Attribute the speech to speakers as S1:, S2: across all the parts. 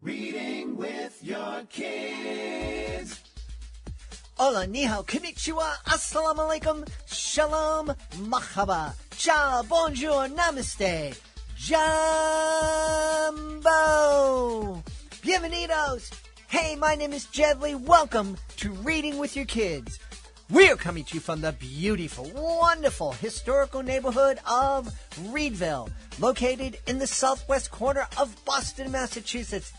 S1: Reading with your kids.
S2: Hola, ni hao, konnichiwa, assalamu alaikum, shalom, mahaba, ciao, bonjour, namaste, jumbo, bienvenidos. Hey, my name is Jedley. Welcome to Reading with Your Kids. We're coming to you from the beautiful, wonderful, historical neighborhood of Reedville, located in the southwest corner of Boston, Massachusetts.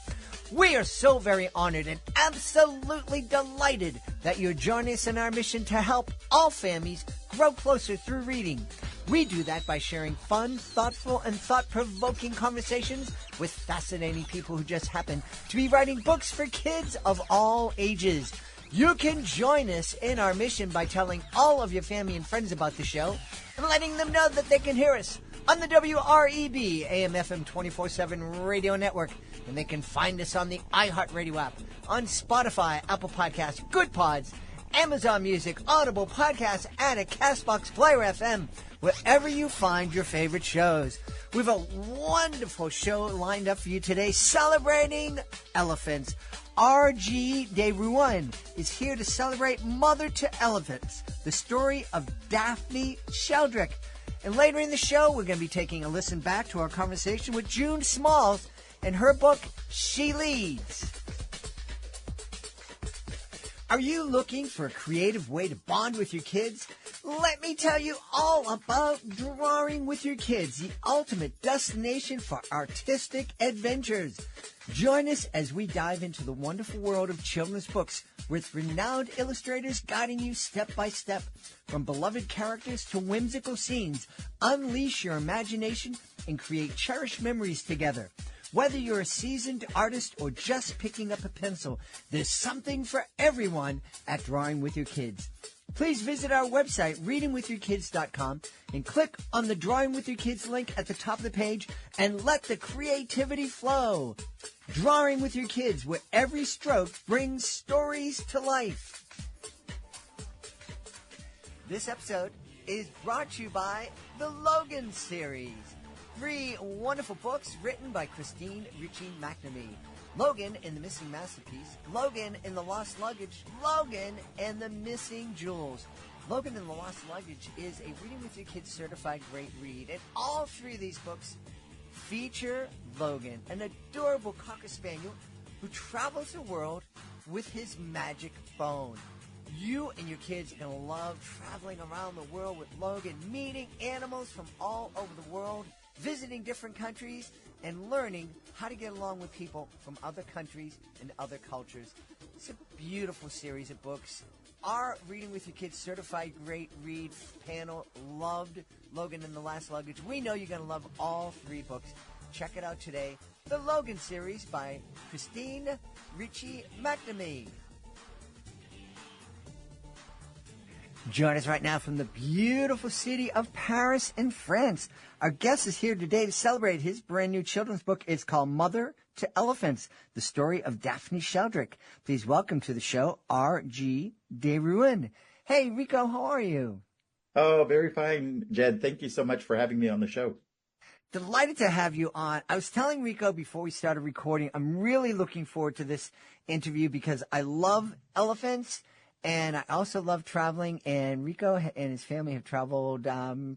S2: We are so very honored and absolutely delighted that you're joining us in our mission to help all families grow closer through reading. We do that by sharing fun, thoughtful, and thought-provoking conversations with fascinating people who just happen to be writing books for kids of all ages. You can join us in our mission by telling all of your family and friends about the show and letting them know that they can hear us on the WREB AM/FM 24/7 radio network. And they can find us on the iHeartRadio app, on Spotify, Apple Podcasts, Good Pods, Amazon Music, Audible Podcasts, and at CastBox Player FM, wherever you find your favorite shows. We have a wonderful show lined up for you today, celebrating elephants. R.G. de Rouen is here to celebrate Mother to Elephants, the story of Daphne Sheldrick. And later in the show, we're going to be taking a listen back to our conversation with June Smalls and her book, She Leads. Are you looking for a creative way to bond with your kids? Let me tell you all about Drawing with Your Kids, the ultimate destination for artistic adventures. Join us as we dive into the wonderful world of children's books with renowned illustrators guiding you step by step. From beloved characters to whimsical scenes, unleash your imagination and create cherished memories together. Whether you're a seasoned artist or just picking up a pencil, there's something for everyone at Drawing with Your Kids. Please visit our website, readingwithyourkids.com, and click on the Drawing with Your Kids link at the top of the page and let the creativity flow. Drawing with Your Kids, where every stroke brings stories to life. This episode is brought to you by the Logan series. 3 wonderful books written by Christine Ritchie McNamee. Logan and the Missing Masterpiece, Logan and the Lost Luggage, Logan and the Missing Jewels. Logan and the Lost Luggage is a Reading with Your Kids certified great read, and all 3 of these books feature Logan, an adorable Cocker Spaniel who travels the world with his magic phone. You and your kids are going to love traveling around the world with Logan, meeting animals from all over the world, visiting different countries, and learning how to get along with people from other countries and other cultures. It's a beautiful series of books. Our Reading with Your Kids certified great read panel loved Logan and the Last Luggage. We know you're going to love all 3 books. Check it out today. The Logan series by Christine Ritchie McNamee. Join us right now from the beautiful city of Paris in France. Our guest is here today to celebrate his brand new children's book. It's called Mother to Elephants, the story of Daphne Sheldrick. Please welcome to the show, R.G. de Rouen. Hey, Rico, how are you?
S3: Oh, very fine, Jed. Thank you so much for having me on the show.
S2: Delighted to have you on. I was telling Rico before we started recording, I'm really looking forward to this interview because I love elephants. And I also love traveling, and Rico and his family have traveled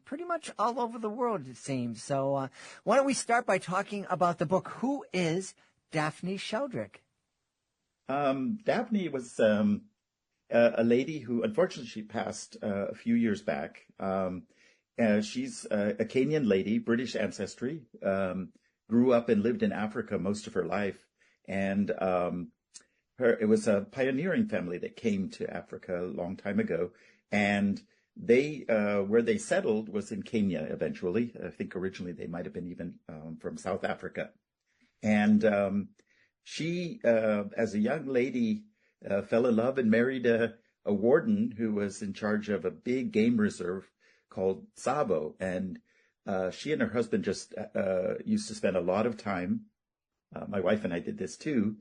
S2: pretty much all over the world, it seems. So why don't we start by talking about the book. Who is Daphne Sheldrick?
S3: Daphne was a lady who, unfortunately, she passed a few years back. She's a Kenyan lady, British ancestry, grew up and lived in Africa most of her life, and it was a pioneering family that came to Africa a long time ago, and they where they settled was in Kenya eventually. I think originally they might have been even from South Africa. And she, as a young lady, fell in love and married a warden who was in charge of a big game reserve called Sabo. And she and her husband just used to spend a lot of time, my wife and I did this too,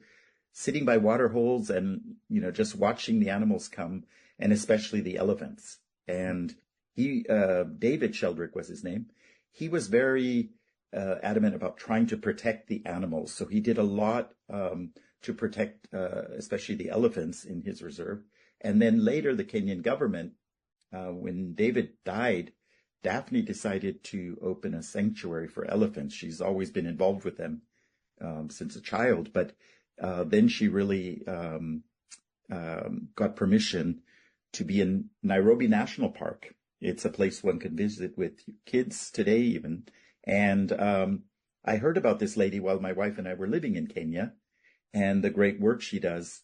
S3: sitting by water holes and, just watching the animals come, and especially the elephants. And he, David Sheldrick was his name. He was very adamant about trying to protect the animals. So he did a lot to protect, especially the elephants in his reserve. And then later, the Kenyan government, when David died, Daphne decided to open a sanctuary for elephants. She's always been involved with them since a child, but then she really got permission to be in Nairobi National Park. It's a place one can visit with kids today even. And I heard about this lady while my wife and I were living in Kenya and the great work she does.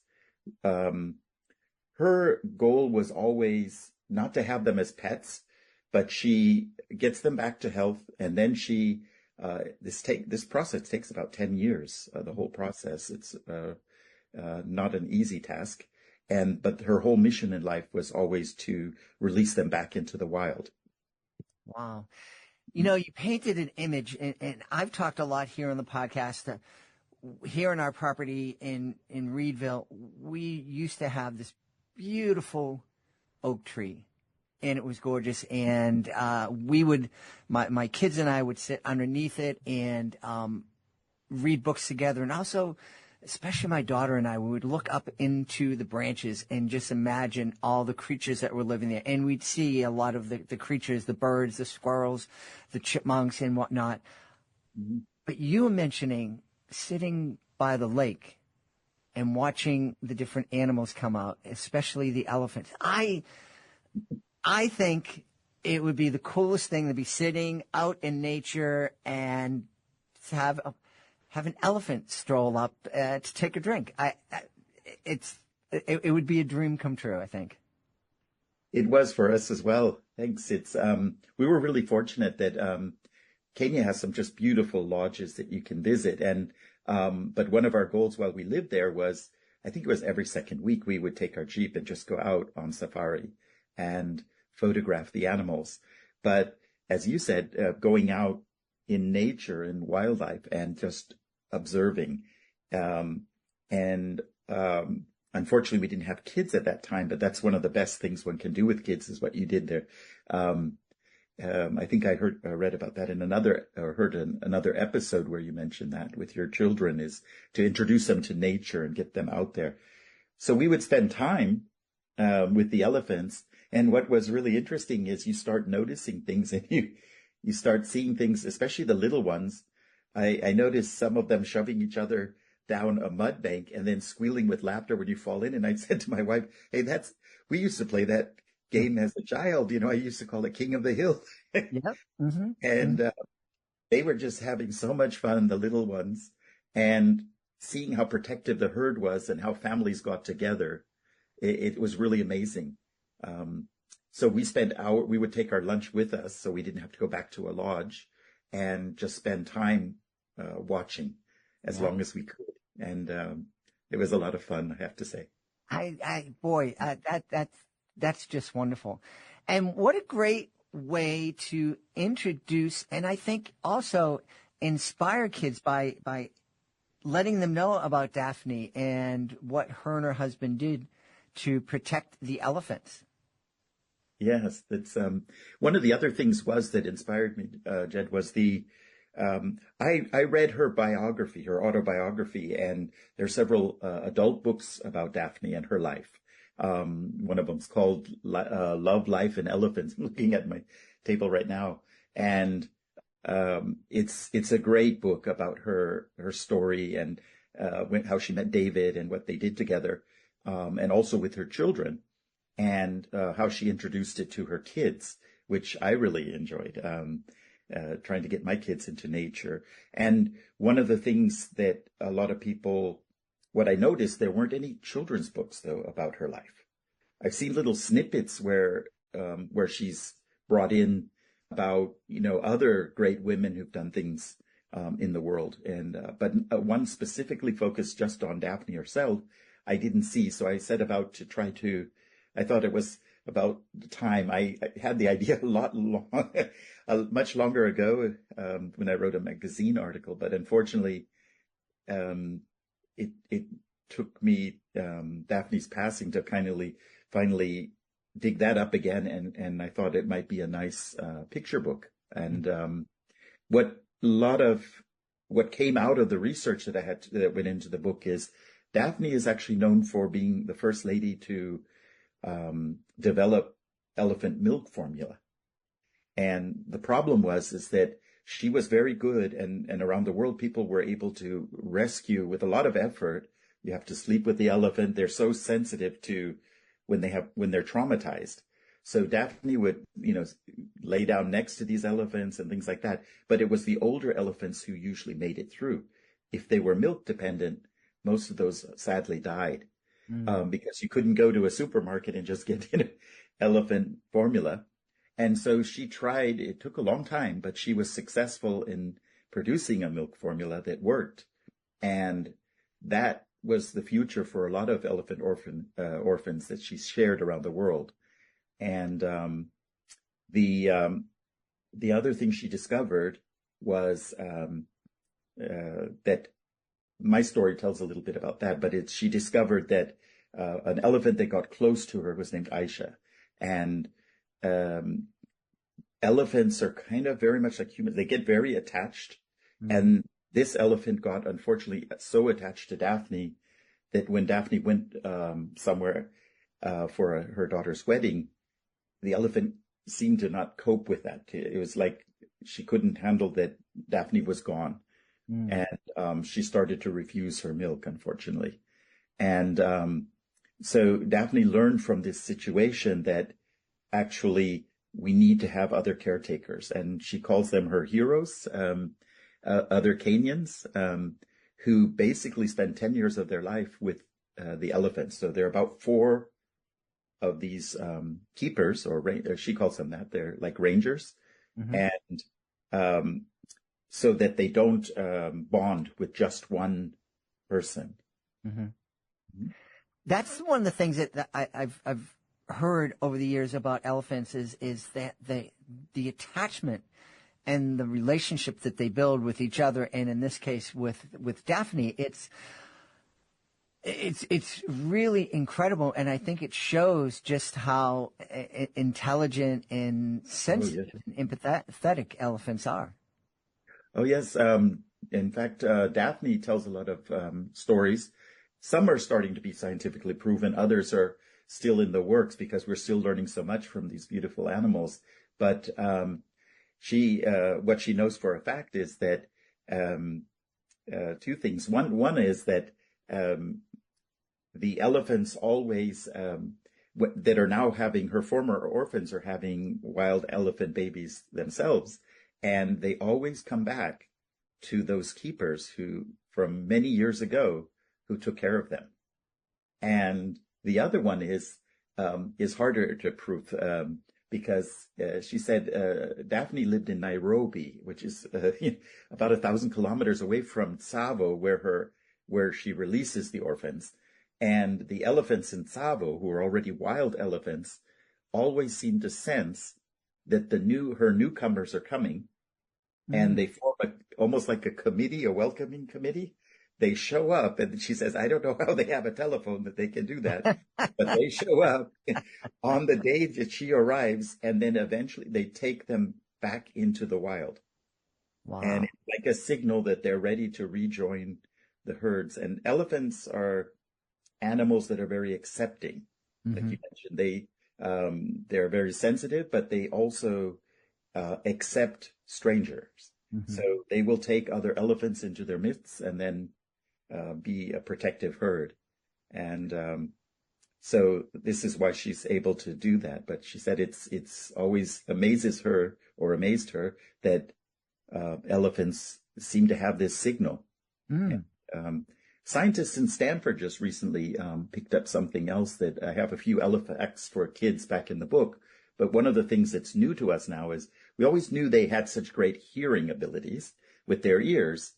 S3: Her goal was always not to have them as pets, but she gets them back to health. And then she, this process takes about 10 years, the whole process. It's not an easy task. But her whole mission in life was always to release them back into the wild.
S2: Wow. You know, you painted an image, and I've talked a lot here on the podcast that here on our property in Reedville, we used to have this beautiful oak tree, and it was gorgeous. And my kids and I would sit underneath it and read books together, and also, especially my daughter and I, we would look up into the branches and just imagine all the creatures that were living there. And we'd see a lot of the creatures, the birds, the squirrels, the chipmunks and whatnot. Mm-hmm. But you were mentioning sitting by the lake and watching the different animals come out, especially the elephants. I think it would be the coolest thing to be sitting out in nature and to have an elephant stroll up to take a drink. It would be a dream come true, I think.
S3: It was for us as well. Thanks. We were really fortunate that Kenya has some just beautiful lodges that you can visit. But one of our goals while we lived there was, I think it was every second week, we would take our Jeep and just go out on safari and photograph the animals. But as you said, going out in nature and wildlife and just observing. Unfortunately, we didn't have kids at that time, but that's one of the best things one can do with kids is what you did there. I think I read about that in another episode where you mentioned that with your children is to introduce them to nature and get them out there. So we would spend time with the elephants. And what was really interesting is you start noticing things and you start seeing things, especially the little ones. I noticed some of them shoving each other down a mud bank and then squealing with laughter when you fall in. And I said to my wife, hey, we used to play that game as a child. You know, I used to call it King of the Hill.
S2: Yep. Mm-hmm.
S3: And they were just having so much fun, the little ones, and seeing how protective the herd was and how families got together. It was really amazing. So we would take our lunch with us so we didn't have to go back to a lodge and just spend time watching as long as we could. And it was a lot of fun, I have to say.
S2: That's just wonderful. And what a great way to introduce and I think also inspire kids by letting them know about Daphne and what her and her husband did to protect the elephants.
S3: Yes, that's one of the other things that inspired me, Jed, was I read her biography, her autobiography, and there are several adult books about Daphne and her life. One of them's called Love, Life, and Elephants. I'm looking at my table right now, and it's a great book about her story and how she met David and what they did together, and also with her children. And how she introduced it to her kids, which I really enjoyed, trying to get my kids into nature. And one of the things that a lot of people, what I noticed, there weren't any children's books, though, about her life. I've seen little snippets where she's brought in about, other great women who've done things in the world. But one specifically focused just on Daphne herself, I didn't see. So I set about to try to, I thought it was about the time. I had the idea much longer ago when I wrote a magazine article, but unfortunately, it took me Daphne's passing to finally dig that up again, and I thought it might be a nice picture book. And what lot of what came out of the research that that went into the book is Daphne is actually known for being the first lady to develop elephant milk formula. And the problem is that she was very good, and around the world, people were able to rescue with a lot of effort. You have to sleep with the elephant. They're so sensitive to when they're traumatized. So Daphne would, lay down next to these elephants and things like that. But it was the older elephants who usually made it through. If they were milk dependent, most of those sadly died because you couldn't go to a supermarket and just get elephant formula. And so she tried. It took a long time, but she was successful in producing a milk formula that worked. And that was the future for a lot of elephant orphans that she shared around the world. And the other thing she discovered was that my story tells a little bit about that, but she discovered that an elephant that got close to her was named Aisha. And elephants are kind of very much like humans. They get very attached. Mm-hmm. And this elephant got, unfortunately, so attached to Daphne that when Daphne went somewhere for her daughter's wedding, the elephant seemed to not cope with that. It was like she couldn't handle that Daphne was gone. Mm. And she started to refuse her milk, unfortunately. And so Daphne learned from this situation that actually we need to have other caretakers. And she calls them her heroes, other Kenyans, who basically spend 10 years of their life with the elephants. So there are about 4 of these keepers, or she calls them that. They're like rangers. Mm-hmm. And so that they don't bond with just one person.
S2: Mm-hmm. Mm-hmm. That's one of the things that I've heard over the years about elephants is that the attachment and the relationship that they build with each other, and in this case with Daphne, it's really incredible, and I think it shows just how intelligent and sensitive and empathetic elephants are.
S3: Oh, yes. In fact, Daphne tells a lot of stories. Some are starting to be scientifically proven. Others are still in the works because we're still learning so much from these beautiful animals. But what she knows for a fact is that 2 things. One is that the elephants always that are now having, her former orphans are having wild elephant babies themselves. And they always come back to those keepers who, from many years ago, who took care of them. And the other one is harder to prove because she said Daphne lived in Nairobi, which is about 1,000 kilometers away from Tsavo, where she releases the orphans. And the elephants in Tsavo, who are already wild elephants, always seem to sense that her newcomers are coming, and they form almost like a committee, a welcoming committee. They show up, and she says, I don't know how they have a telephone that they can do that, but they show up on the day that she arrives, and then eventually they take them back into the wild. Wow. And it's like a signal that they're ready to rejoin the herds. And elephants are animals that are very accepting. Like you mentioned, they're very sensitive, but they also accept strangers. Mm-hmm. So they will take other elephants into their midst and then be a protective herd. And so this is why she's able to do that. But she said it's always amazed her that elephants seem to have this signal. Mm. And, scientists in Stanford just recently picked up something else that I have a few elephant facts for kids back in the book. But one of the things that's new to us now is we always knew they had such great hearing abilities with their ears.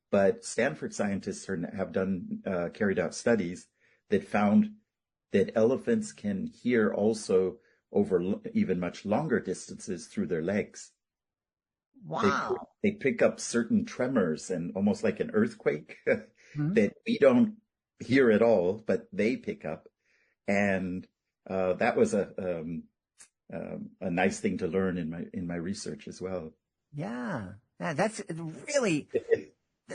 S3: But Stanford scientists have carried out studies that found that elephants can hear also over even much longer distances through their legs.
S2: Wow.
S3: They pick up certain tremors and almost like an earthquake that we don't hear at all, but they pick up. And that was a nice thing to learn in my research as well.
S2: Yeah. Yeah, that's really,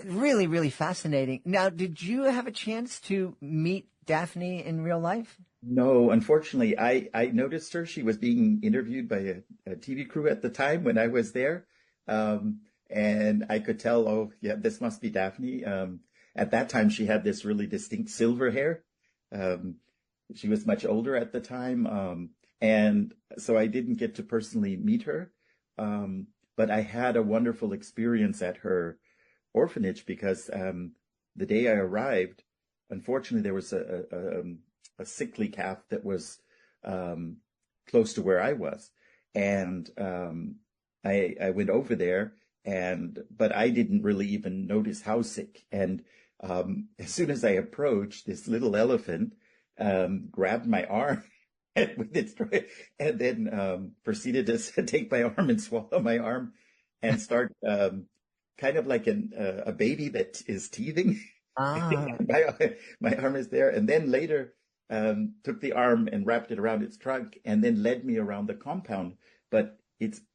S2: really, really fascinating. Now, did you have a chance to meet Daphne in real life?
S3: No, unfortunately, I noticed her. She was being interviewed by a TV crew at the time when I was there. And I could tell, oh, yeah, this must be Daphne. At that time, she had this really distinct silver hair. Um, she was much older at the time. And so I didn't get to personally meet her. But I had a wonderful experience at her orphanage because the day I arrived, unfortunately, there was a sickly calf that was close to where I was, and I went over there, but I didn't really even notice how sick. And as soon as I approached, this little elephant grabbed my arm with its and then proceeded to take my arm and swallow my arm and start kind of like a baby that is teething.
S2: Ah,
S3: My arm is there, and then later took the arm and wrapped it around its trunk, and then led me around the compound. But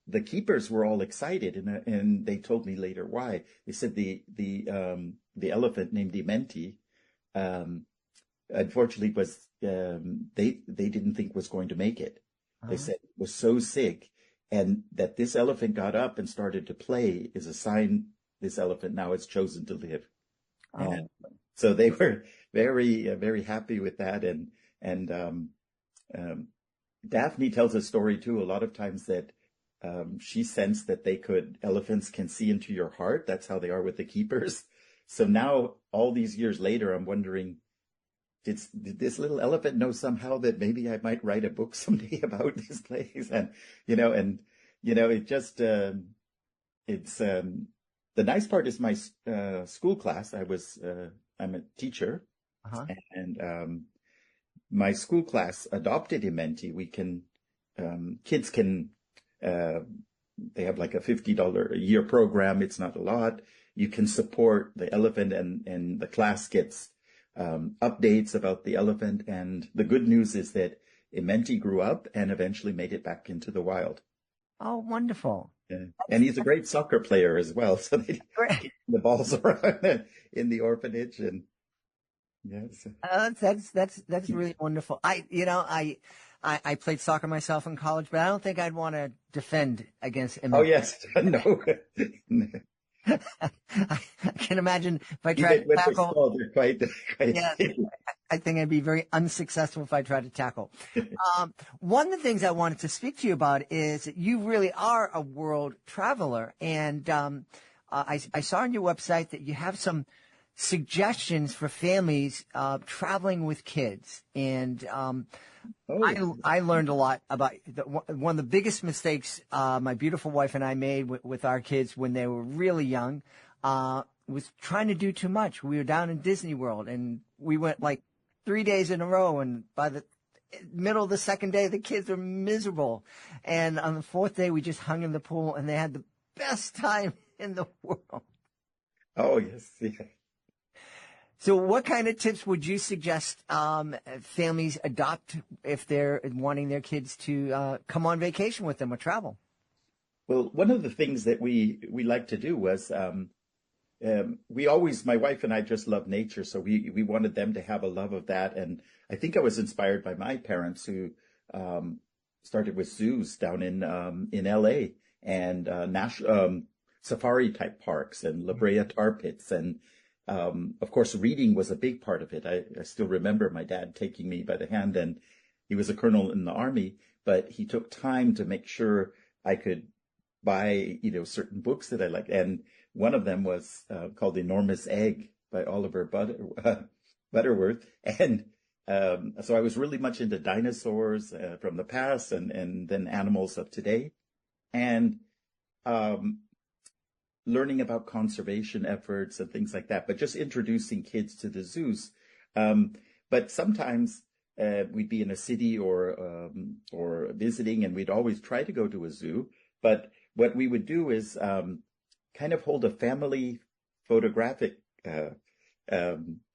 S3: the keepers were all excited, and they told me later why. They said the elephant named Dementi, unfortunately was they didn't think was going to make it. They said it was so sick, and that this elephant got up and started to play is a sign this elephant now has chosen to live. And so they were very, very happy with that. And Daphne tells a story too, a lot of times that she sensed that elephants can see into your heart. That's how they are with the keepers. So now, all these years later, I'm wondering, did this little elephant know somehow that maybe I might write a book someday about this place? And, it just, it's, the nice part is my school class. I'm a teacher, and my school class adopted Imenti. Kids can, they have like a $50 a year program. It's not a lot. You can support the elephant, and the class gets updates about the elephant. And the good news is that Imenti grew up and eventually made it back into the wild.
S2: oh, wonderful.
S3: Yeah. And he's a great soccer player as well. So they kick the balls around in the orphanage, and yes.
S2: That's really wonderful. I played soccer myself in college, but I don't think I'd want to defend against him.
S3: Oh yes, no.
S2: I can imagine if I tried to tackle.
S3: They're quite
S2: Yeah, I think I'd be very unsuccessful if I tried to tackle. One of the things I wanted to speak to you about is that you really are a world traveler, and I saw on your website that you have some suggestions for families traveling with kids, and I learned a lot about one of the biggest mistakes my beautiful wife and I made with our kids when they were really young was trying to do too much. We were down in Disney World, and we went like 3 days in a row, and by the middle of the second day, the kids were miserable. And on the fourth day, we just hung in the pool, and they had the best time in the world.
S3: Oh, yes. Yeah.
S2: So what kind of tips would you suggest families adopt if they're wanting their kids to come on vacation with them or travel?
S3: Well, one of the things that we like to do was my wife and I just love nature, so we wanted them to have a love of that. And I think I was inspired by my parents, who started with zoos down in LA, and safari type parks and La Brea tar pits. And of course, reading was a big part of it. I still remember my dad taking me by the hand, and he was a colonel in the army, but he took time to make sure I could buy, certain books that I liked. And one of them was called Enormous Egg by Oliver Butterworth. And so I was really much into dinosaurs from the past, and then animals of today. And learning about conservation efforts and things like that, but just introducing kids to the zoos. But sometimes we'd be in a city or visiting, and we'd always try to go to a zoo. But what we would do is kind of hold a family photographic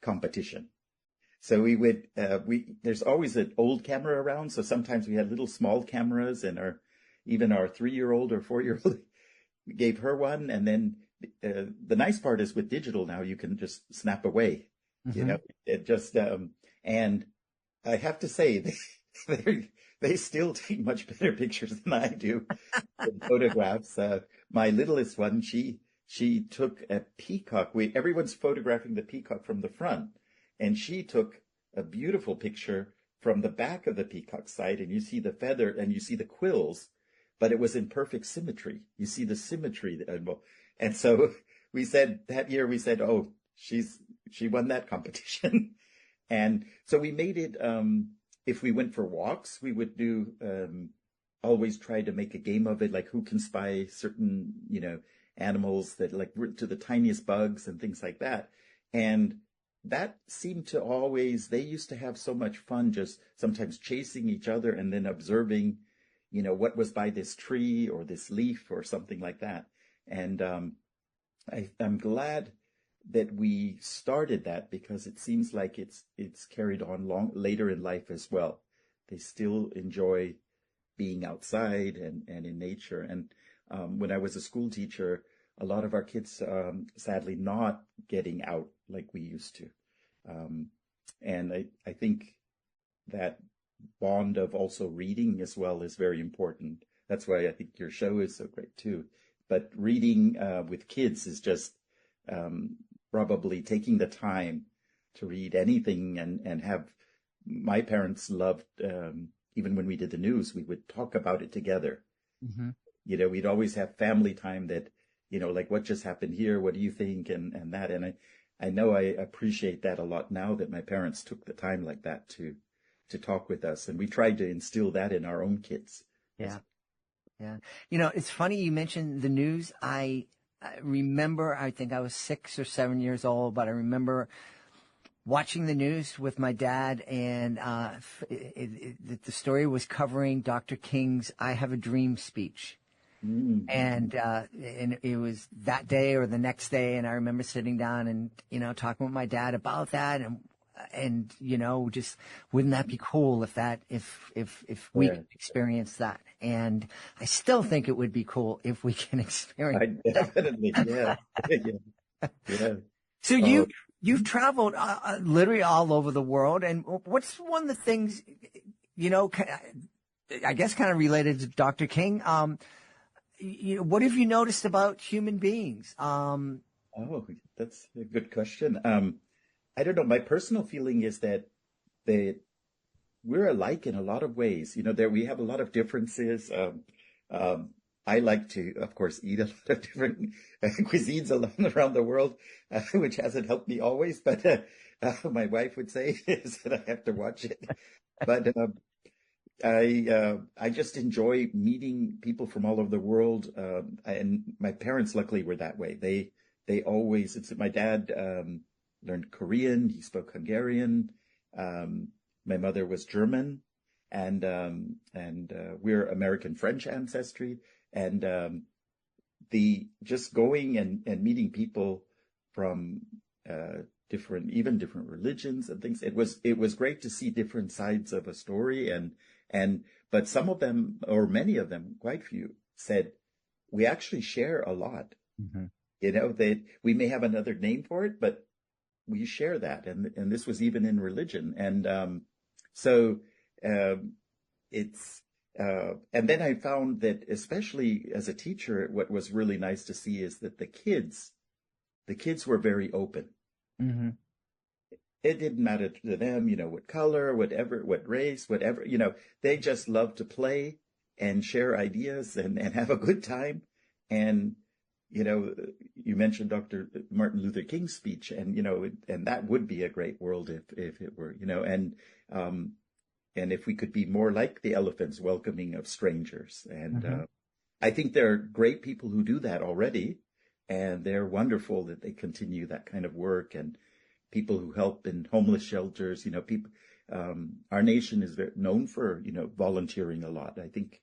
S3: competition. So we would there's always an old camera around. So sometimes we had little small cameras, and even our 3-year-old or 4-year-old gave her one, and then the nice part is with digital now you can just snap away. You know, it just and I have to say they still take much better pictures than I do in photographs. My littlest one, she took a peacock. Everyone's photographing the peacock from the front, and she took a beautiful picture from the back of the peacock side, and you see the feather and you see the quills, but it was in perfect symmetry. You see the symmetry, and so we said that year, oh, she won that competition. And so we made it, if we went for walks, we would do, always try to make a game of it, like who can spy certain, animals that like to the tiniest bugs and things like that. And that seemed to always, they used to have so much fun just sometimes chasing each other and then observing, what was by this tree or this leaf or something like that. And I'm glad that we started that, because it seems like it's carried on later in life as well. They still enjoy being outside and in nature. And when I was a school teacher, a lot of our kids sadly not getting out like we used to. And I think that bond of also reading as well is very important. That's why I think your show is so great too. But reading with kids is just probably taking the time to read anything and have, my parents loved, even when we did the news, we would talk about it together. We'd always have family time that, like what just happened here, what do you think, and that. And I know I appreciate that a lot now that my parents took the time like that to talk with us, and we tried to instill that in our own kids.
S2: Yeah. It's funny you mentioned the news. I remember, I think I was 6 or 7 years old, but I remember watching the news with my dad, and the story was covering Dr. King's "I Have a Dream" speech. And it was that day or the next day, and I remember sitting down and talking with my dad about that, and just wouldn't that be cool if we could experience that? And I still think it would be cool if we can experience
S3: definitely, yeah.
S2: So you've traveled literally all over the world, and what's one of the things, I guess kind of related to Dr. King, what have you noticed about human beings?
S3: Oh, that's a good question. I don't know. My personal feeling is that we're alike in a lot of ways. We have a lot of differences. I like to, of course, eat a lot of different cuisines around the world, which hasn't helped me always. But my wife would say is that I have to watch it. But I just enjoy meeting people from all over the world. And my parents, luckily, were that way. They always. My dad learned Korean. He spoke Hungarian. My mother was German, and we're American French ancestry. And the just going and meeting people from different religions and things. It was great to see different sides of a story, but some of them, or many of them, quite few, said we actually share a lot. We may have another name for it, but we share that, and this was even in religion, and so it's. And then I found that, especially as a teacher, what was really nice to see is that the kids were very open. It didn't matter to them, what color, whatever, what race, whatever, they just loved to play and share ideas and have a good time. And, you mentioned Dr. Martin Luther King's speech, and, and that would be a great world if it were, and if we could be more like the elephants, welcoming of strangers. And I think there are great people who do that already, and they're wonderful that they continue that kind of work, and people who help in homeless shelters, people, our nation is known for, volunteering a lot. I think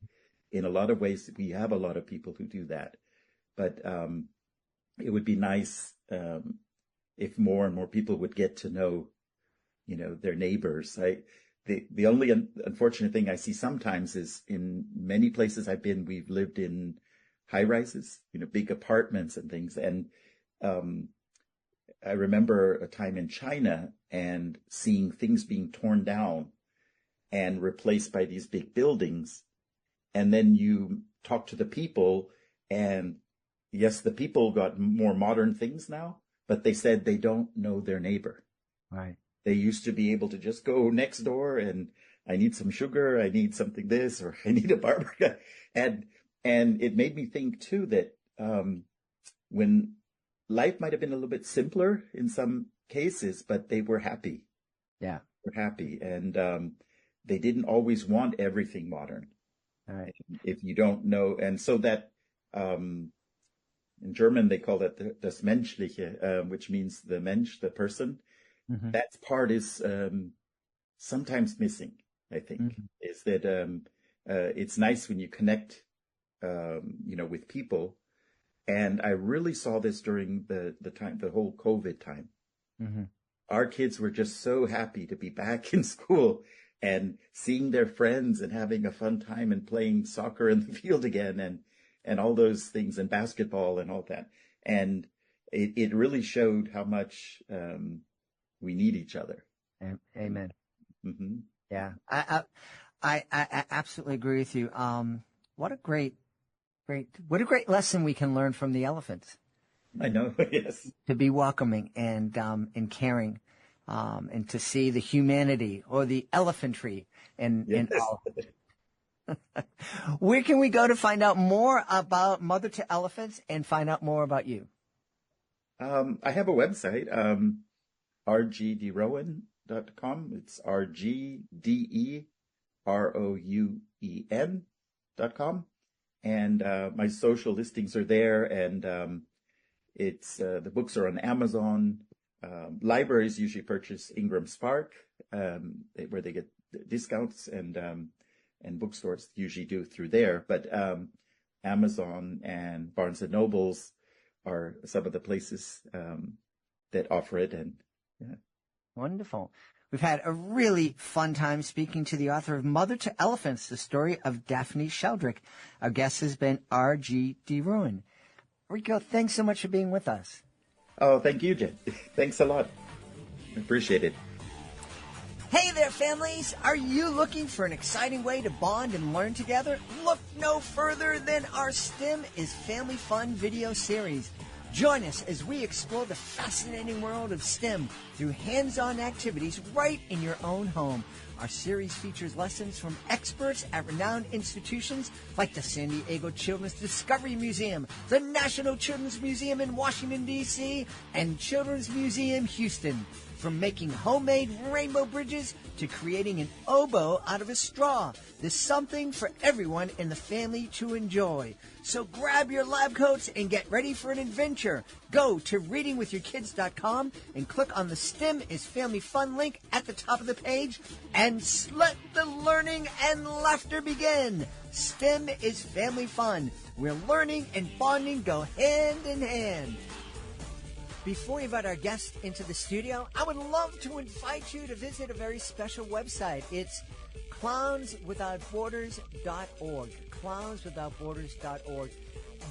S3: in a lot of ways we have a lot of people who do that, but it would be nice if more and more people would get to know, their neighbors. The only unfortunate thing I see sometimes is in many places I've been, we've lived in high rises, big apartments and things. And I remember a time in China and seeing things being torn down and replaced by these big buildings. And then you talk to the people, and yes, the people got more modern things now, but they said they don't know their neighbor.
S2: Right.
S3: They used to be able to just go next door and I need some sugar, I need something this, or I need a barber. And it made me think too that when life might have been a little bit simpler in some cases, but they were happy.
S2: Yeah.
S3: Were happy. And they didn't always want everything modern.
S2: All right.
S3: If you don't know, and so that in German they call that das Menschliche, which means the Mensch, the person.
S2: Mm-hmm.
S3: That part is sometimes missing, I think, is that it's nice when you connect, with people. And I really saw this during the whole COVID time.
S2: Mm-hmm.
S3: Our kids were just so happy to be back in school and seeing their friends and having a fun time and playing soccer in the field again and all those things, and basketball and all that. And it really showed how much we need each other.
S2: Amen.
S3: Mm-hmm.
S2: Yeah, I absolutely agree with you. What a great lesson we can learn from the elephants.
S3: I know, yes.
S2: To be welcoming and caring, and to see the humanity or the elephantry in all. Where can we go to find out more about Mother to Elephants and find out more about you?
S3: I have a website, rgdrouen.com. It's rgderouen.com. And my social listings are there, and it's the books are on Amazon. Libraries usually purchase Ingram Spark, where they get discounts, and bookstores usually do through there. But Amazon and Barnes and Nobles are some of the places that offer it. And yeah.
S2: Wonderful. We've had a really fun time speaking to the author of Mother to Elephants, the story of Daphne Sheldrick. Our guest has been R.G. Rouen. Rico, thanks so much for being with us.
S3: Oh, thank you, Jen. Thanks a lot. I appreciate it.
S2: Hey there, families! Are you looking for an exciting way to bond and learn together? Look no further than our STEM is Family Fun video series. Join us as we explore the fascinating world of STEM through hands-on activities right in your own home. Our series features lessons from experts at renowned institutions like the San Diego Children's Discovery Museum, the National Children's Museum in Washington, D.C., and Children's Museum Houston. From making homemade rainbow bridges to creating an oboe out of a straw, there's something for everyone in the family to enjoy. So grab your lab coats and get ready for an adventure. Go to readingwithyourkids.com and click on the STEM is Family Fun link at the top of the page and let the learning and laughter begin. STEM is Family Fun, where learning and bonding go hand in hand. Before we invite our guest into the studio, I would love to invite you to visit a very special website. It's clownswithoutborders.org. Clownswithoutborders.org.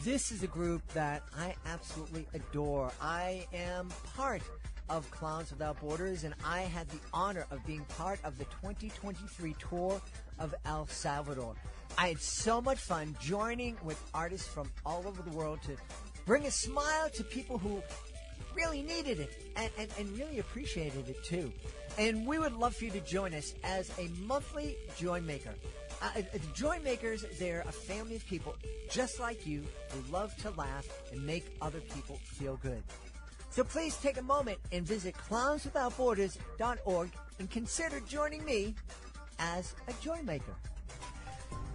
S2: This is a group that I absolutely adore. I am part of Clowns Without Borders, and I had the honor of being part of the 2023 tour of El Salvador. I had so much fun joining with artists from all over the world to bring a smile to people who really needed it and really appreciated it too. And we would love for you to join us as a monthly Joy Maker. The Joy Makers, they're a family of people just like you who love to laugh and make other people feel good. So please take a moment and visit clownswithoutborders.org and consider joining me as a Joy Maker.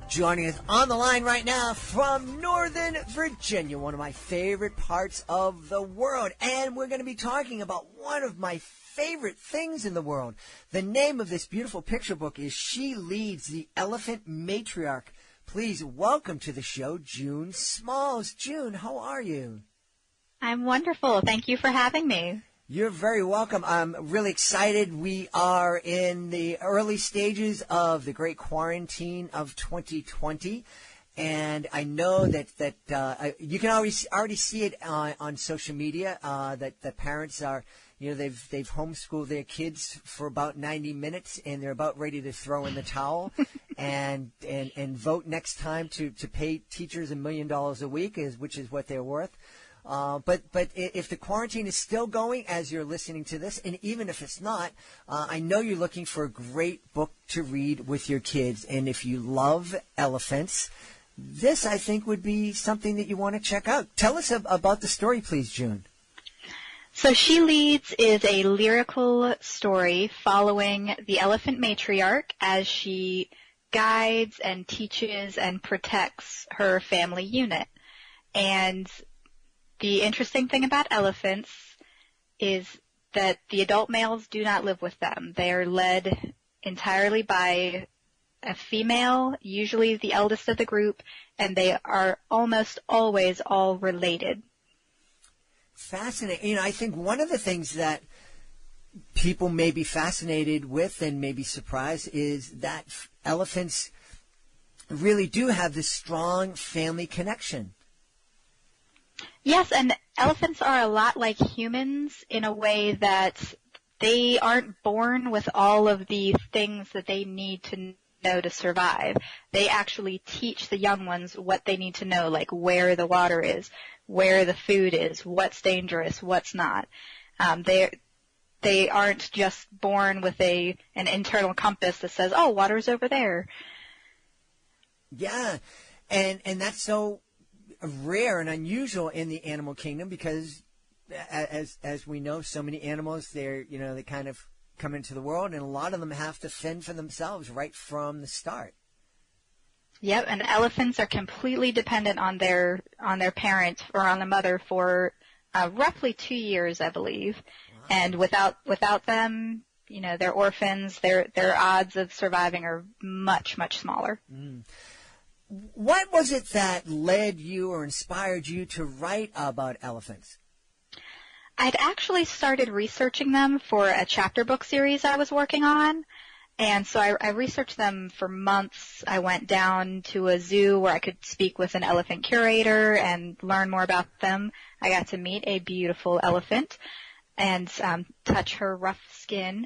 S2: Joining us on the line right now from Northern Virginia, one of my favorite parts of the world. And we're going to be talking about one of my favorite things in the world. The name of this beautiful picture book is She Leads the Elephant Matriarch. Please welcome to the show, June Smalls. June, how are you?
S4: I'm wonderful. Thank you for having me.
S2: You're very welcome. I'm really excited. We are in the early stages of the great quarantine of 2020. And I know that you can already see it on social media that the parents are, they've homeschooled their kids for about 90 minutes, and they're about ready to throw in the towel and vote next time to pay teachers $1 million a week, which is what they're worth. But if the quarantine is still going as you're listening to this, and even if it's not, I know you're looking for a great book to read with your kids. And if you love elephants, this, I think, would be something that you want to check out. Tell us about the story, please, June.
S4: So She Leads is a lyrical story following the elephant matriarch as she guides and teaches and protects her family unit. And the interesting thing about elephants is that the adult males do not live with them. They are led entirely by a female, usually the eldest of the group, and they are almost always all related.
S2: Fascinating. I think one of the things that people may be fascinated with and may be surprised is that elephants really do have this strong family connection.
S4: Yes, and elephants are a lot like humans in a way that they aren't born with all of the things that they need to know to survive. They actually teach the young ones what they need to know, like where the water is, where the food is, what's dangerous, what's not. They aren't just born with an internal compass that says, oh, water's over there.
S2: Yeah, and that's so rare and unusual in the animal kingdom because, as we know, so many animals, they kind of come into the world, and a lot of them have to fend for themselves right from the start.
S4: Yep, and elephants are completely dependent on their parent or on the mother for roughly 2 years, I believe. Wow. And without them, they're orphans. Their odds of surviving are much, much smaller.
S2: Mm. What was it that led you or inspired you to write about elephants?
S4: I'd actually started researching them for a chapter book series I was working on, and so I researched them for months. I went down to a zoo where I could speak with an elephant curator and learn more about them. I got to meet a beautiful elephant and touch her rough skin,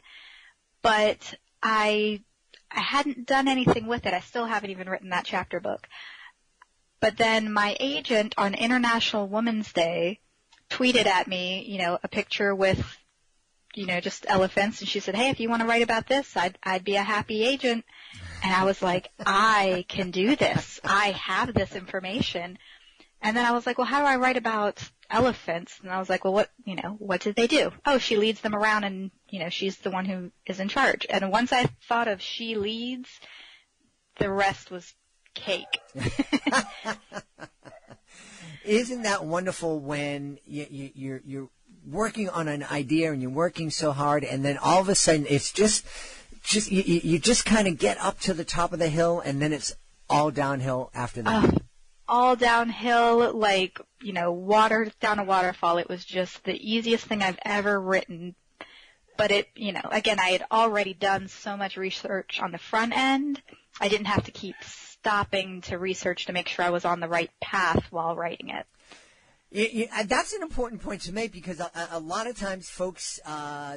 S4: but I hadn't done anything with it. I still haven't even written that chapter book. But then my agent on International Women's Day tweeted at me, a picture with, just elephants. And she said, hey, if you want to write about this, I'd be a happy agent. And I was like, I can do this. I have this information. And then I was like, well, how do I write about elephants? And I was like, well, what did they do? Oh, she leads them around and, she's the one who is in charge. And once I thought of She Leads, the rest was cake.
S2: Isn't that wonderful when you're working on an idea and you're working so hard, and then all of a sudden it's just you just kind of get up to the top of the hill, and then it's all downhill after that.
S4: All downhill, like, water down a waterfall. It was just the easiest thing I've ever written. But it, again, I had already done so much research on the front end. I didn't have to keep stopping to research to make sure I was on the right path while writing it.
S2: That's an important point to make because a lot of times folks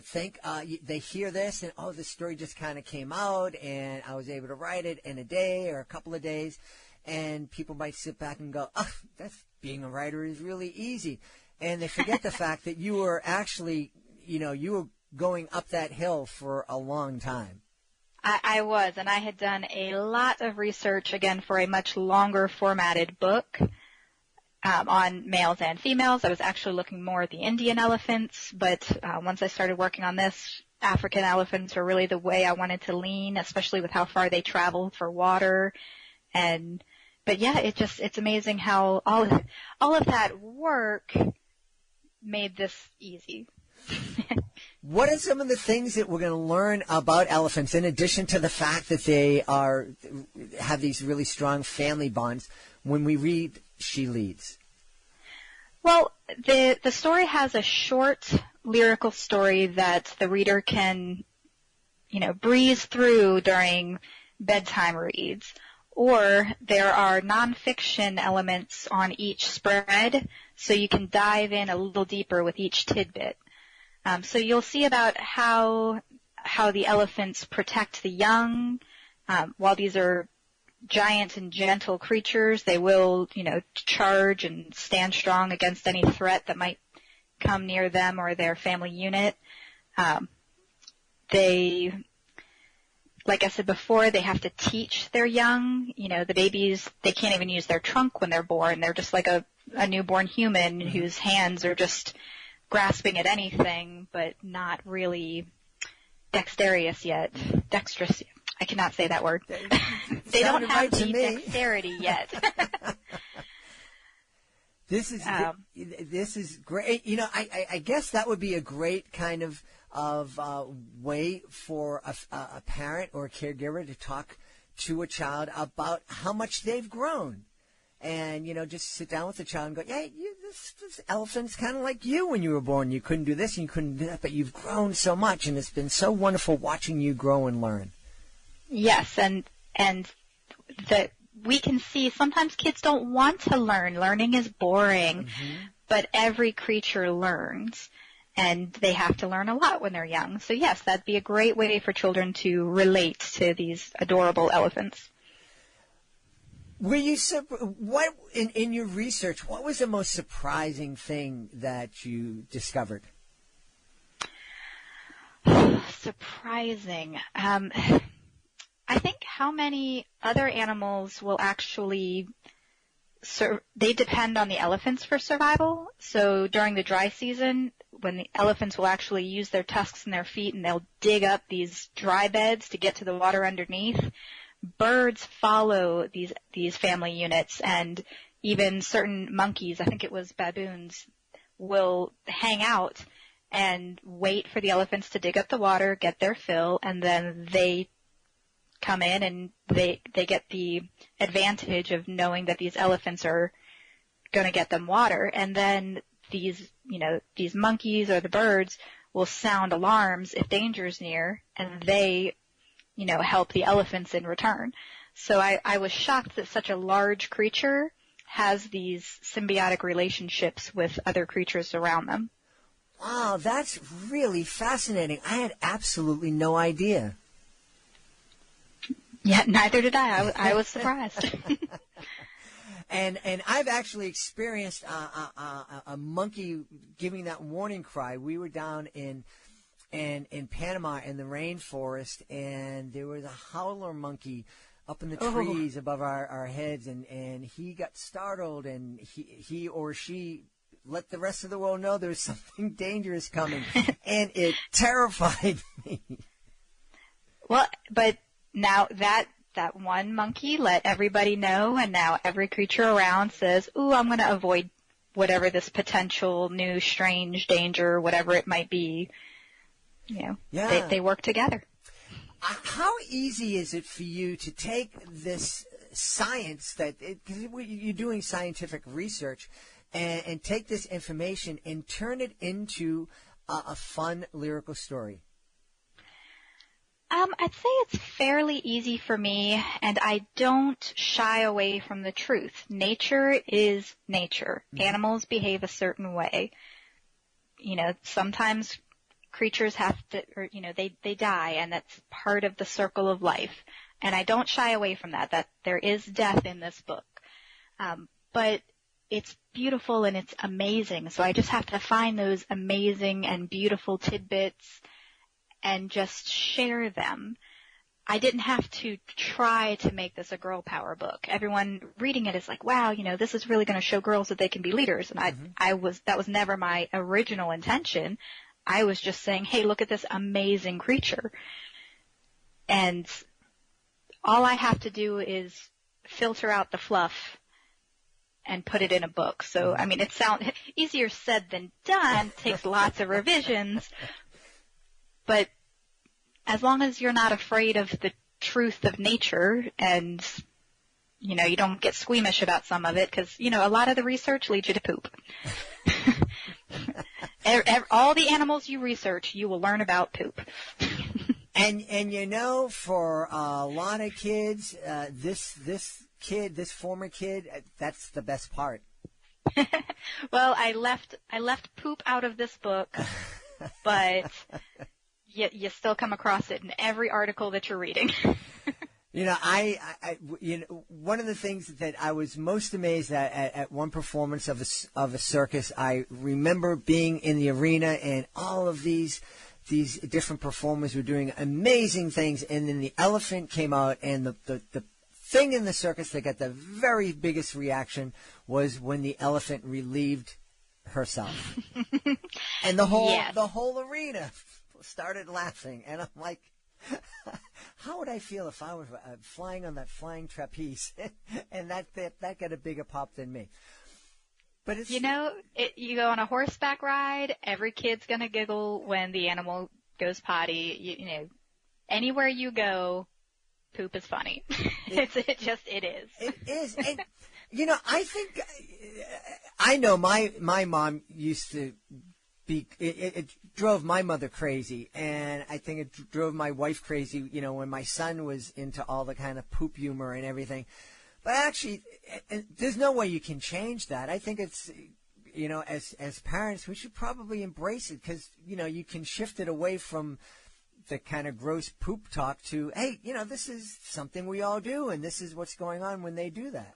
S2: think they hear this and, oh, the story just kind of came out and I was able to write it in a day or a couple of days. And people might sit back and go, oh, being a writer is really easy. And they forget the fact that you were actually, you were going up that hill for a long time.
S4: I was, and I had done a lot of research, again, for a much longer formatted book on males and females. I was actually looking more at the Indian elephants, but once I started working on this, African elephants are really the way I wanted to lean, especially with how far they travel for water. But yeah, it's amazing how all of that work made this easy.
S2: What are some of the things that we're going to learn about elephants, in addition to the fact that they have these really strong family bonds, when we read She Leads?
S4: Well, the story has a short lyrical story that the reader can, breeze through during bedtime reads, or there are nonfiction elements on each spread, so you can dive in a little deeper with each tidbit. So you'll see about how the elephants protect the young. While these are giant and gentle creatures, they will, charge and stand strong against any threat that might come near them or their family unit. Like I said before, they have to teach their young. The babies, they can't even use their trunk when they're born. They're just like a newborn human whose hands are just grasping at anything, but not really dexterous yet. Dexterous. I cannot say that word. They don't have the dexterity yet.
S2: This is great. I guess that would be a great kind of way for a parent or a caregiver to talk to a child about how much they've grown. And, just sit down with the child and go, yeah, this elephant's kind of like you when you were born. You couldn't do this and you couldn't do that, but you've grown so much, and it's been so wonderful watching you grow and learn.
S4: Yes, and that we can see sometimes kids don't want to learn. Learning is boring, but every creature learns, and they have to learn a lot when they're young. So, yes, that'd be a great way for children to relate to these adorable elephants.
S2: Were you what in your research? What was the most surprising thing that you discovered?
S4: Surprising. I think how many other animals will actually they depend on the elephants for survival. So during the dry season, when the elephants will actually use their tusks and their feet and they'll dig up these dry beds to get to the water underneath, birds follow these family units, and even certain monkeys, I think it was baboons, will hang out and wait for the elephants to dig up the water, get their fill, and then they come in and they get the advantage of knowing that these elephants are going to get them water. And then these monkeys or the birds will sound alarms if danger is near, and they help the elephants in return. So I was shocked that such a large creature has these symbiotic relationships with other creatures around them.
S2: Wow, that's really fascinating. I had absolutely no idea.
S4: Yeah, neither did I. I was surprised.
S2: And I've actually experienced a monkey giving that warning cry. We were down in Panama in the rainforest, and there was a howler monkey up in the trees above our heads, and he got startled, and he or she let the rest of the world know there was something dangerous coming, and it terrified me.
S4: Well, but now that one monkey let everybody know, and now every creature around says, ooh, I'm going to avoid whatever this potential new strange danger, whatever it might be. They work together.
S2: How easy is it for you to take this science because you're doing scientific research, and take this information and turn it into a fun lyrical story?
S4: I'd say it's fairly easy for me, and I don't shy away from the truth. Nature is nature. Mm-hmm. Animals behave a certain way. Sometimes creatures have to, or, they die, and that's part of the circle of life. And I don't shy away from that there is death in this book. But it's beautiful and it's amazing. So I just have to find those amazing and beautiful tidbits and just share them. I didn't have to try to make this a girl power book. Everyone reading it is like, wow, this is really going to show girls that they can be leaders. And that was never my original intention. I was just saying, hey, look at this amazing creature. And all I have to do is filter out the fluff and put it in a book. So, I mean, it sounds easier said than done. It takes lots of revisions. But as long as you're not afraid of the truth of nature and, you don't get squeamish about some of it, because, a lot of the research leads you to poop. All the animals you research, you will learn about poop.
S2: And you know, for a lot of kids, this former kid, that's the best part.
S4: Well, I left poop out of this book, but you still come across it in every article that you're reading.
S2: You know, one of the things that I was most amazed at one performance of a circus, I remember being in the arena and all of these different performers were doing amazing things, and then the elephant came out, and the thing in the circus that got the very biggest reaction was when the elephant relieved herself. And the whole arena started laughing, and I'm like, how would I feel if I were flying on that flying trapeze and that got a bigger pop than me? But it's,
S4: you know, you go on a horseback ride, every kid's gonna giggle when the animal goes potty. You know, anywhere you go, poop is funny. It is.
S2: It is. And, you know, I think, I know my mom used to be, it drove my mother crazy, and I think it drove my wife crazy, you know, when my son was into all the kind of poop humor and everything. But actually, there's no way you can change that. I think it's, you know, as parents, we should probably embrace it, because, you know, you can shift it away from the kind of gross poop talk to, hey, you know, this is something we all do, and this is what's going on when they do that.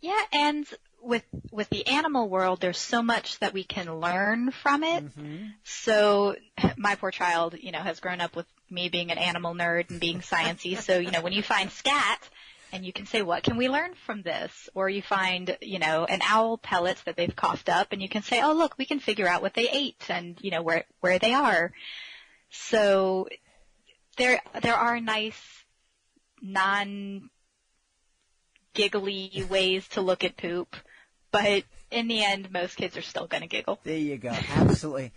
S4: Yeah, and with the animal world, there's so much that we can learn from it. Mm-hmm. So my poor child, you know, has grown up with me being an animal nerd and being sciencey. So, you know, when you find scat and you can say, what can we learn from this? Or you find, you know, an owl pellet that they've coughed up, and you can say, oh, look, we can figure out what they ate and, you know, where they are. So there are nice, non-giggly ways to look at poop, but in the end, most kids are still going to giggle.
S2: There you go. Absolutely.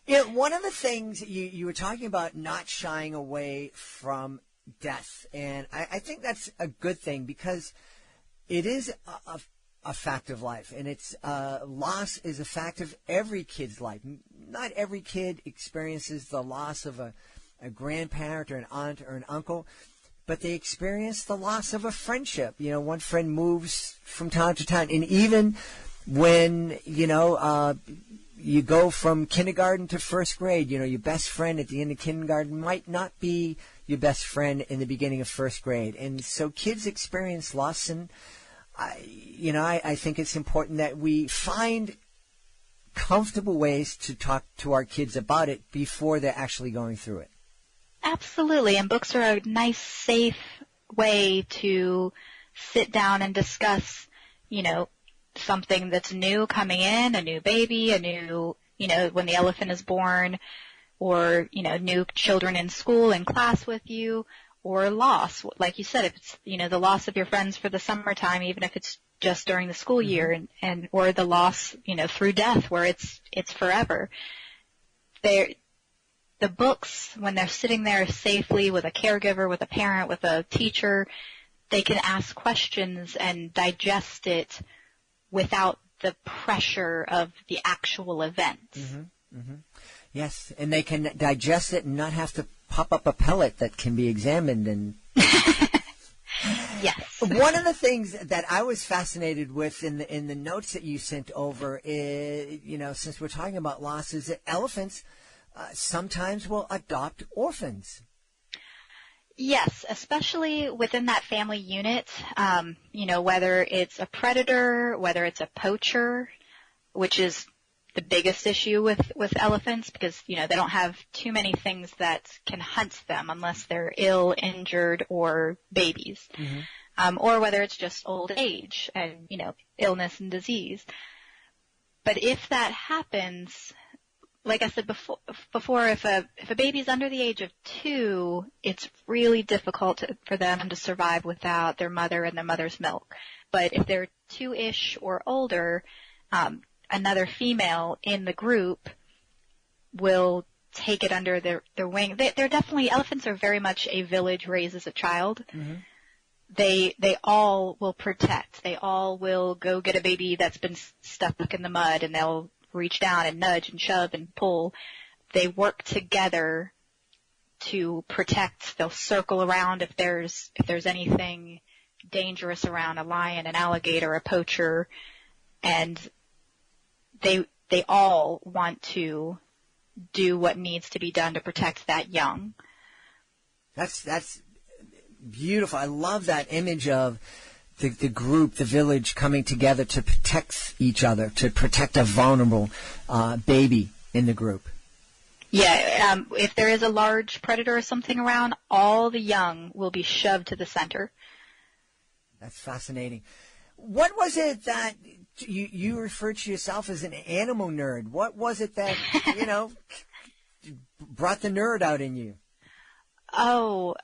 S2: You know, one of the things you were talking about, not shying away from death, and I think that's a good thing, because it is a fact of life, and it's loss is a fact of every kid's life. Not every kid experiences the loss of a grandparent or an aunt or an uncle, but they experience the loss of a friendship. You know, one friend moves from town to town, and even when, you know, you go from kindergarten to first grade, you know, your best friend at the end of kindergarten might not be your best friend in the beginning of first grade. And so kids experience loss, and I think it's important that we find comfortable ways to talk to our kids about it before they're actually going through it.
S4: Absolutely, and books are a nice, safe way to sit down and discuss, you know, something that's new coming in, a new baby, a new, you know, when the elephant is born, or, you know, new children in school, in class with you, or loss. Like you said, if it's, you know, the loss of your friends for the summertime, even if it's just during the school year, and or the loss, you know, through death, where it's forever. The books, when they're sitting there safely with a caregiver, with a parent, with a teacher, they can ask questions and digest it without the pressure of the actual event.
S2: Mm-hmm. Mm-hmm. Yes, and they can digest it and not have to pop up a pellet that can be examined and...
S4: Yes.
S2: One of the things that I was fascinated with in the notes that you sent over is, you know, since we're talking about loss, is that elephants sometimes will adopt orphans.
S4: Yes, especially within that family unit, you know, whether it's a predator, whether it's a poacher, which is the biggest issue with elephants, because, you know, they don't have too many things that can hunt them unless they're ill, injured, or babies. Mm-hmm. Or whether it's just old age and, you know, illness and disease. But if that happens, like I said before, if a baby's under the age of 2, it's really difficult for them to survive without their mother and their mother's milk. But if they're 2-ish or older, another female in the group will take it under their wing. They're definitely, elephants are very much a village raises a child. Mm-hmm. They all will protect. They all will go get a baby that's been stuck in the mud, and they'll reach down and nudge and shove and pull. They work together to protect. They'll circle around if there's anything dangerous around, a lion, an alligator, a poacher, and they all want to do what needs to be done to protect that young.
S2: That's beautiful. I love that image of the group, the village coming together to protect each other, to protect a vulnerable baby in the group.
S4: Yeah, if there is a large predator or something around, all the young will be shoved to the center.
S2: That's fascinating. What was it that you referred to yourself as an animal nerd? What was it that, brought the nerd out in you?
S4: Oh,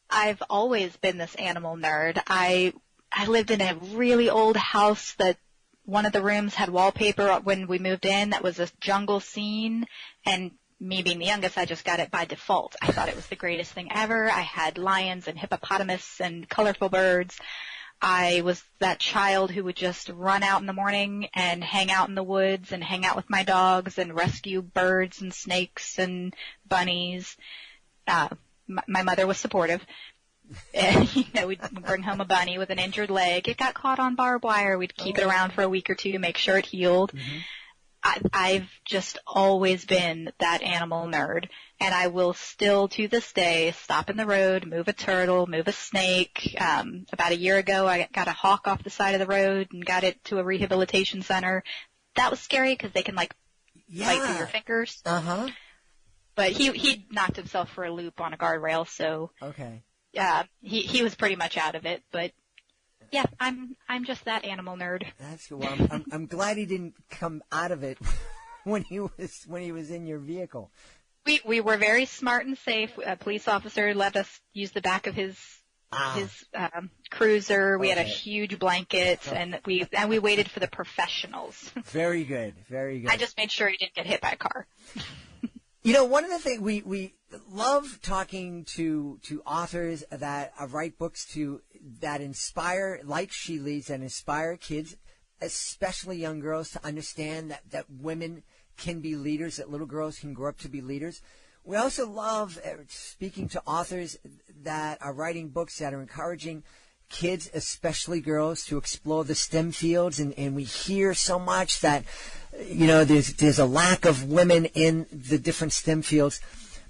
S4: I've always been this animal nerd. I lived in a really old house that one of the rooms had wallpaper when we moved in that was a jungle scene, and me being the youngest, I just got it by default. I thought it was the greatest thing ever. I had lions and hippopotamus and colorful birds. I was that child who would just run out in the morning and hang out in the woods and hang out with my dogs and rescue birds and snakes and bunnies. My mother was supportive. And, we'd bring home a bunny with an injured leg. It got caught on barbed wire. We'd keep it around for a week or two to make sure it healed. Mm-hmm. I've just always been that animal nerd, and I will still to this day stop in the road, move a turtle, move a snake. About a year ago, I got a hawk off the side of the road and got it to a rehabilitation center. That was scary because they can bite through your fingers. Uh-huh. But he knocked himself for a loop on a guardrail, so
S2: okay.
S4: He was pretty much out of it, but yeah, I'm just that animal nerd.
S2: That's good. Well, I'm glad he didn't come out of it when he was in your vehicle.
S4: We were very smart and safe. A police officer let us use the back of his cruiser. We had a huge blanket, and we waited for the professionals.
S2: Very good, very good.
S4: I just made sure he didn't get hit by a car.
S2: One of the things we love talking to authors that write books that inspire, like She Leads, that inspire kids, especially young girls, to understand that women can be leaders, that little girls can grow up to be leaders. We also love speaking to authors that are writing books that are encouraging kids, especially girls, to explore the STEM fields, and we hear so much that there's a lack of women in the different STEM fields.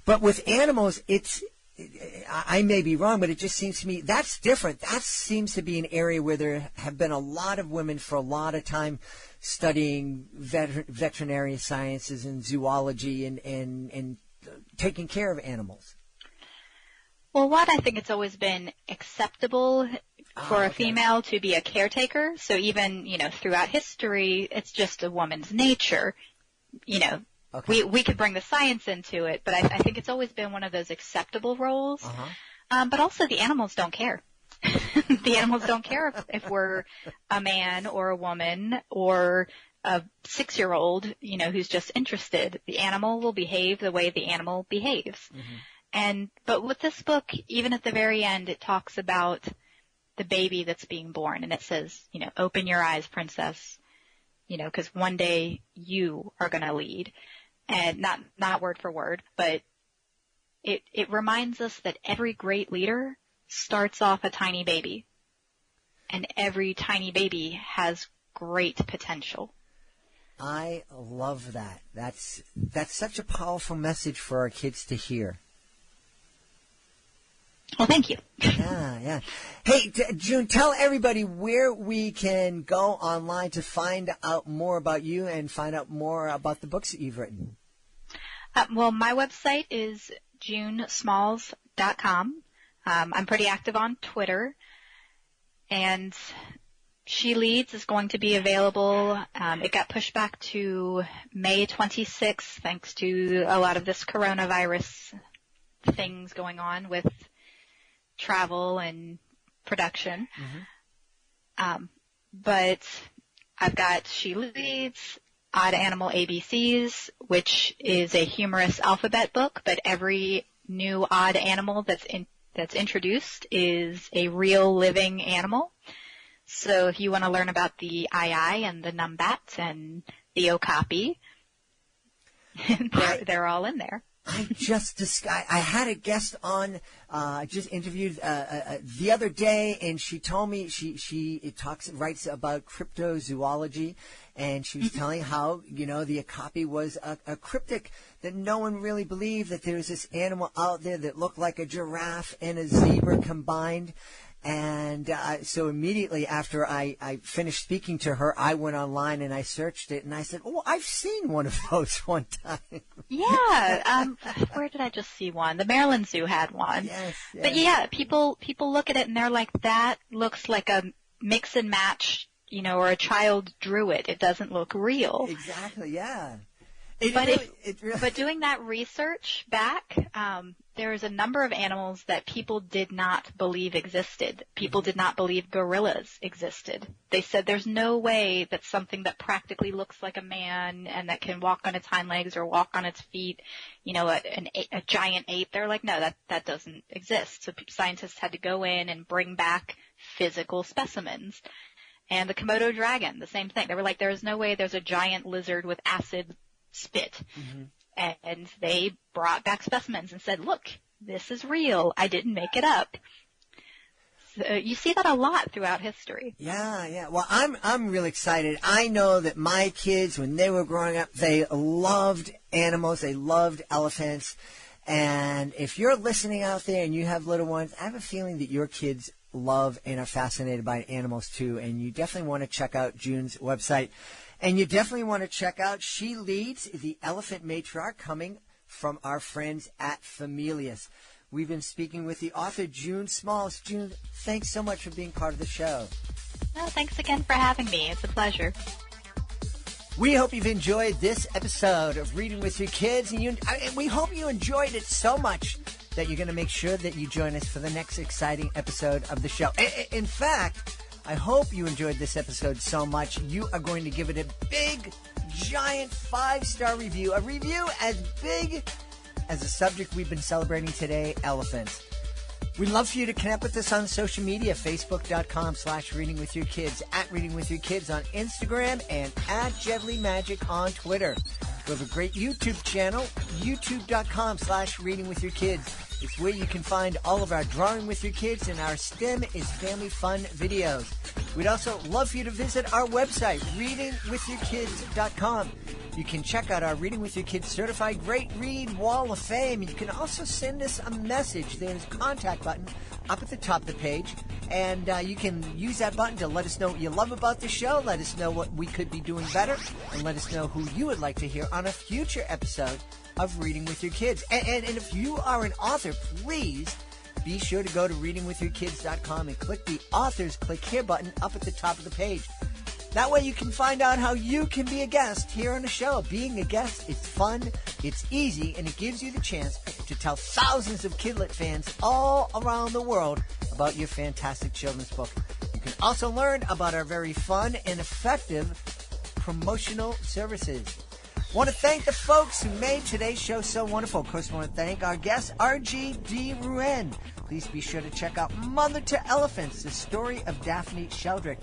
S2: But with animals, I may be wrong, but it just seems to me that's different. That seems to be an area where there have been a lot of women for a lot of time studying veterinary sciences and zoology and taking care of animals.
S4: Well, I think it's always been acceptable for a female to be a caretaker. So even, throughout history, it's just a woman's nature. Okay. We could bring the science into it, but I think it's always been one of those acceptable roles. Uh-huh. But also the animals don't care. The animals don't care if we're a man or a woman or a 6-year-old, who's just interested. The animal will behave the way the animal behaves. Mm-hmm. But with this book, even at the very end, it talks about the baby that's being born, and it says, open your eyes, princess, because one day you are going to lead. And not word for word, but it reminds us that every great leader starts off a tiny baby, and every tiny baby has great potential.
S2: I love that. That's such a powerful message for our kids to hear.
S4: Well, thank you.
S2: Yeah. Hey, June, tell everybody where we can go online to find out more about you and find out more about the books that you've written.
S4: Well, my website is junesmalls.com. I'm pretty active on Twitter. And She Leads is going to be available. It got pushed back to May 26th thanks to a lot of this coronavirus things going on with travel and production. Mm-hmm. But I've got She Leads, Odd Animal ABCs, which is a humorous alphabet book, but every new odd animal that's introduced is a real living animal. So if you want to learn about the ii and the numbat and the okapi, they're all in there.
S2: I had a guest on, just interviewed the other day, and she told me she writes about cryptozoology, and she was telling how, the okapi was a cryptic, that no one really believed that there was this animal out there that looked like a giraffe and a zebra combined. And so immediately after I finished speaking to her, I went online and I searched it, and I said, "Oh, I've seen one of those one time."
S4: Yeah. Where did I just see one? The Maryland Zoo had one.
S2: Yes.
S4: But yeah, people look at it and they're like, that looks like a mix and match, or a child drew it. It doesn't look real.
S2: Exactly. Yeah.
S4: But doing that research back, there's a number of animals that people did not believe existed. People did not believe gorillas existed. They said there's no way that something that practically looks like a man and that can walk on its hind legs or walk on its feet, a giant ape, they're like, no, that doesn't exist. So scientists had to go in and bring back physical specimens. And the Komodo dragon, the same thing. They were like, there's no way there's a giant lizard with acid spit. And they brought back specimens and said, look, this is real. I didn't make it up. So you see that a lot throughout history.
S2: Yeah. Well, I'm really excited. I know that my kids, when they were growing up, they loved animals. They loved elephants. And if you're listening out there and you have little ones, I have a feeling that your kids love and are fascinated by animals too. And you definitely want to check out June's website. And you definitely want to check out She Leads the Elephant Matriarch, coming from our friends at Familius. We've been speaking with the author, June Smalls. June, thanks so much for being part of the show.
S4: No, thanks again for having me. It's a pleasure.
S2: We hope you've enjoyed this episode of Reading with Your Kids. And we hope you enjoyed it so much that you're going to make sure that you join us for the next exciting episode of the show. In fact, I hope you enjoyed this episode so much, you are going to give it a big, giant 5-star review. A review as big as the subject we've been celebrating today, elephants. We'd love for you to connect with us on social media, facebook.com/readingwithyourkids, at readingwithyourkids on Instagram, and at Jedley Magic on Twitter. We have a great YouTube channel, youtube.com/readingwithyourkids. It's where you can find all of our Drawing with Your Kids and our STEM is Family Fun videos. We'd also love for you to visit our website, readingwithyourkids.com. You can check out our Reading with Your Kids Certified Great Read Wall of Fame. You can also send us a message. There's a contact button up at the top of the page, and you can use that button to let us know what you love about the show, let us know what we could be doing better, and let us know who you would like to hear on a future episode of Reading with Your Kids. And if you are an author, please be sure to go to readingwithyourkids.com and click the Authors Click Here button up at the top of the page. That way you can find out how you can be a guest here on the show. Being a guest is fun, it's easy, and it gives you the chance to tell thousands of Kidlit fans all around the world about your fantastic children's book. You can also learn about our very fun and effective promotional services. I want to thank the folks who made today's show so wonderful. Of course, I want to thank our guest, RGD Rouen. Please be sure to check out Mother to Elephants, the story of Daphne Sheldrick.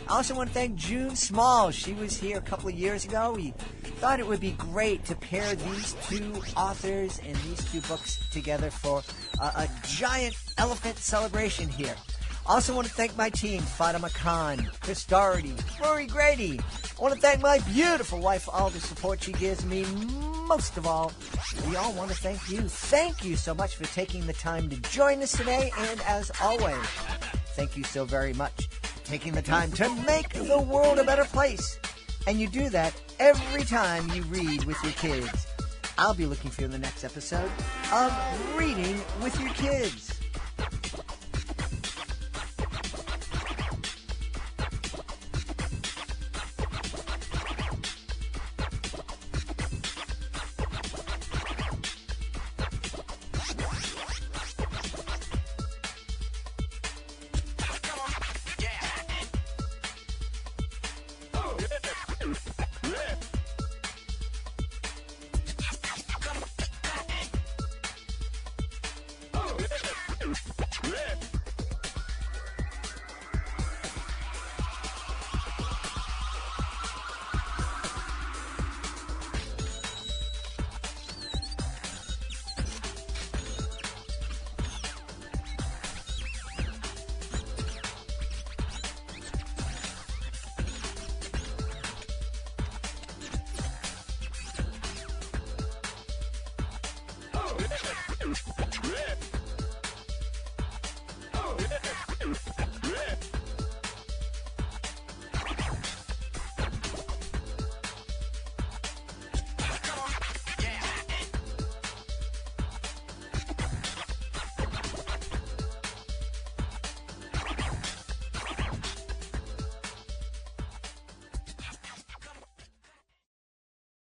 S2: I also want to thank June Smalls. She was here a couple of years ago. We thought it would be great to pair these two authors and these two books together for a giant elephant celebration here. I also want to thank my team, Fatima Khan, Chris Doherty, Rory Grady. I want to thank my beautiful wife for all the support she gives me. Most of all, we all want to thank you. Thank you so much for taking the time to join us today. And as always, thank you so very much for taking the time to make the world a better place. And you do that every time you read with your kids. I'll be looking for you in the next episode of Reading with Your Kids.
S1: go.